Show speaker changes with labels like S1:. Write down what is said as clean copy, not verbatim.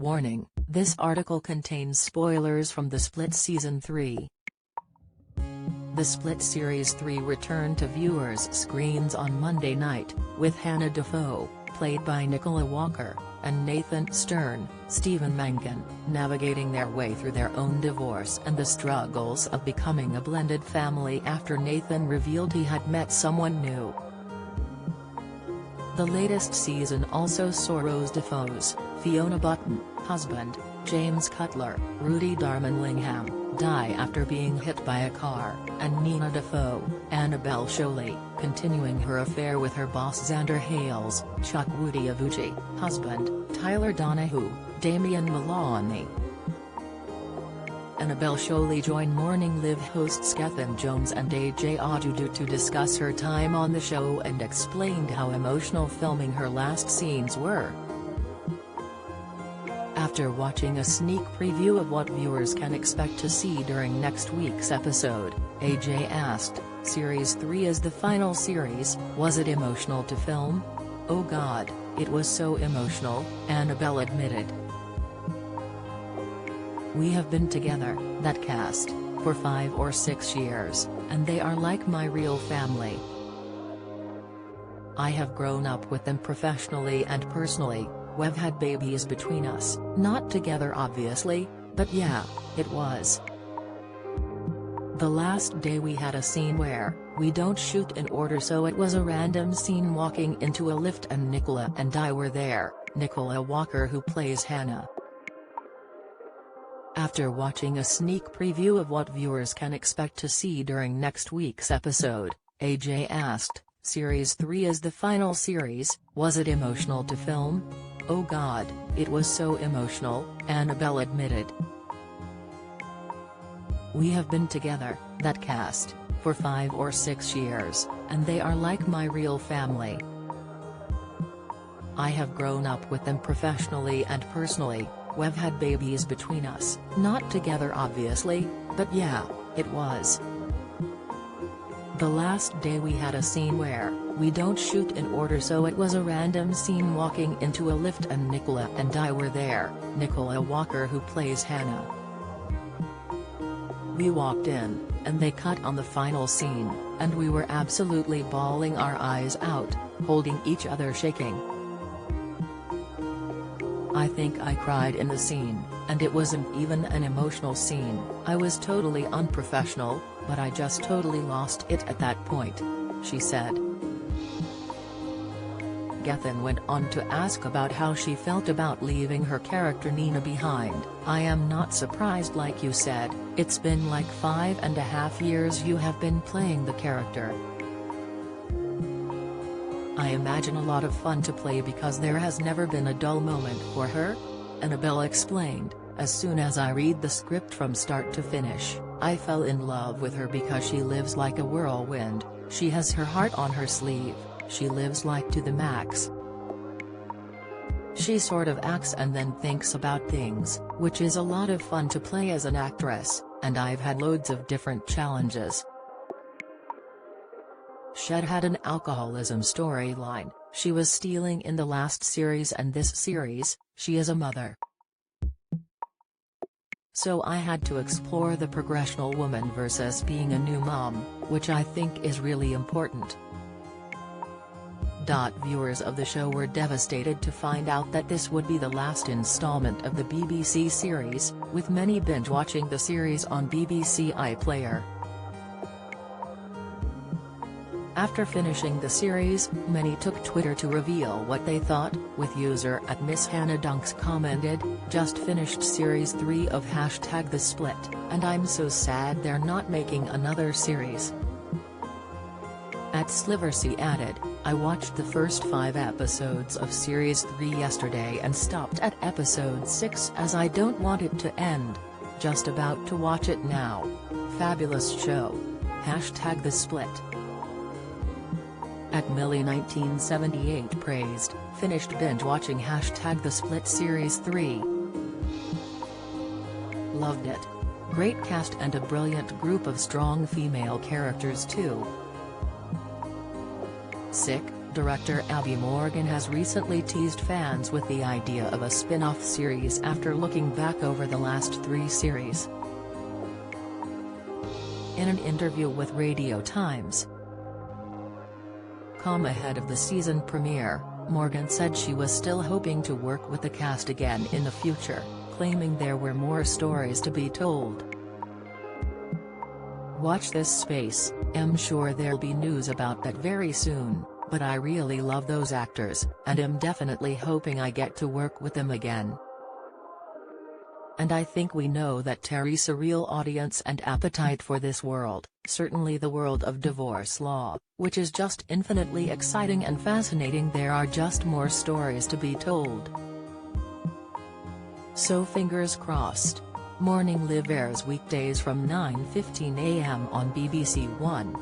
S1: Warning, this article contains spoilers from The Split Season 3. The Split Series 3 returned to viewers' screens on Monday night, with Hannah Dafoe, played by Nicola Walker, and Nathan Stern, Stephen Mangan, navigating their way through their own divorce and the struggles of becoming a blended family after Nathan revealed he had met someone new. The latest season also saw Rose Defoe's Fiona Button husband, James Cutler, Rudy Darman-Lingham, die after being hit by a car, and Nina Defoe, Annabel Scholey, continuing her affair with her boss Xander Hales, Chuck Woody Avuji, husband, Tyler Donahue, Damian Maloney. Annabel Scholey joined Morning Live hosts Gethin Jones and AJ Adudu to discuss her time on the show and explained how emotional filming her last scenes were. After watching a sneak preview of what viewers can expect to see during next week's episode, AJ asked, "Series 3 is the final series, was it emotional to film?" "Oh God, it was so emotional," Annabel admitted. "We have been together, that cast, for 5 or 6 years, and they are like my real family. I have grown up with them professionally and personally. We've had babies between us, not together obviously, but yeah, it was. The last day we had a scene where, we don't shoot in order, so it was a random scene walking into a lift and Nicola and I were there," Nicola Walker, who plays Hannah. After watching a sneak preview of what viewers can expect to see during next week's episode, AJ asked, "Series 3 is the final series, was it emotional to film?" "Oh God, it was so emotional," Annabel admitted. "We have been together, that cast, for 5 or 6 years, and they are like my real family. I have grown up with them professionally and personally. We've had babies between us, not together obviously, but yeah, it was. The last day we had a scene where, we don't shoot in order, so it was a random scene walking into a lift and Nicola and I were there," Nicola Walker, who plays Hannah. "We walked in, and they cut on the final scene, and we were absolutely bawling our eyes out, holding each other, shaking. I think I cried in the scene, and it wasn't even an emotional scene. I was totally unprofessional, but I just totally lost it at that point," she said. Gethin went on to ask about how she felt about leaving her character Nina behind. "I am not surprised, like you said, it's been like 5.5 years you have been playing the character. I imagine a lot of fun to play because there has never been a dull moment for her," Annabel explained. "As soon as I read the script from start to finish, I fell in love with her because she lives like a whirlwind, she has her heart on her sleeve, she lives like to the max. She sort of acts and then thinks about things, which is a lot of fun to play as an actress, and I've had loads of different challenges. Shed had an alcoholism storyline, she was stealing in the last series, and this series, she is a mother. So I had to explore the progressional woman versus being a new mom, which I think is really important." Viewers of the show were devastated to find out that this would be the last installment of the BBC series, with many binge-watching the series on BBC iPlayer. After finishing the series, many took Twitter to reveal what they thought, with user @MissHannahDunks commented, "Just finished series 3 of #The Split, and I'm so sad they're not making another series." @Sliversea added, "I watched the first 5 episodes of series 3 yesterday and stopped at episode 6 as I don't want it to end. Just about to watch it now. Fabulous show. #The Split." @Millie1978 praised, "Finished binge-watching #The Split Series 3. Loved it. Great cast and a brilliant group of strong female characters too. Sick, director Abby Morgan has recently teased fans with the idea of a spin-off series after looking back over the last 3 series. In an interview with Radio Times, ahead of the season premiere, Morgan said she was still hoping to work with the cast again in the future, claiming there were more stories to be told. "Watch this space, I'm sure there'll be news about that very soon, but I really love those actors, and am definitely hoping I get to work with them again. And I think we know that Terry's a real audience and appetite for this world, certainly the world of divorce law, which is just infinitely exciting and fascinating. There are just more stories to be told. So fingers crossed." Morning Live airs weekdays from 9:15 a.m. on BBC One.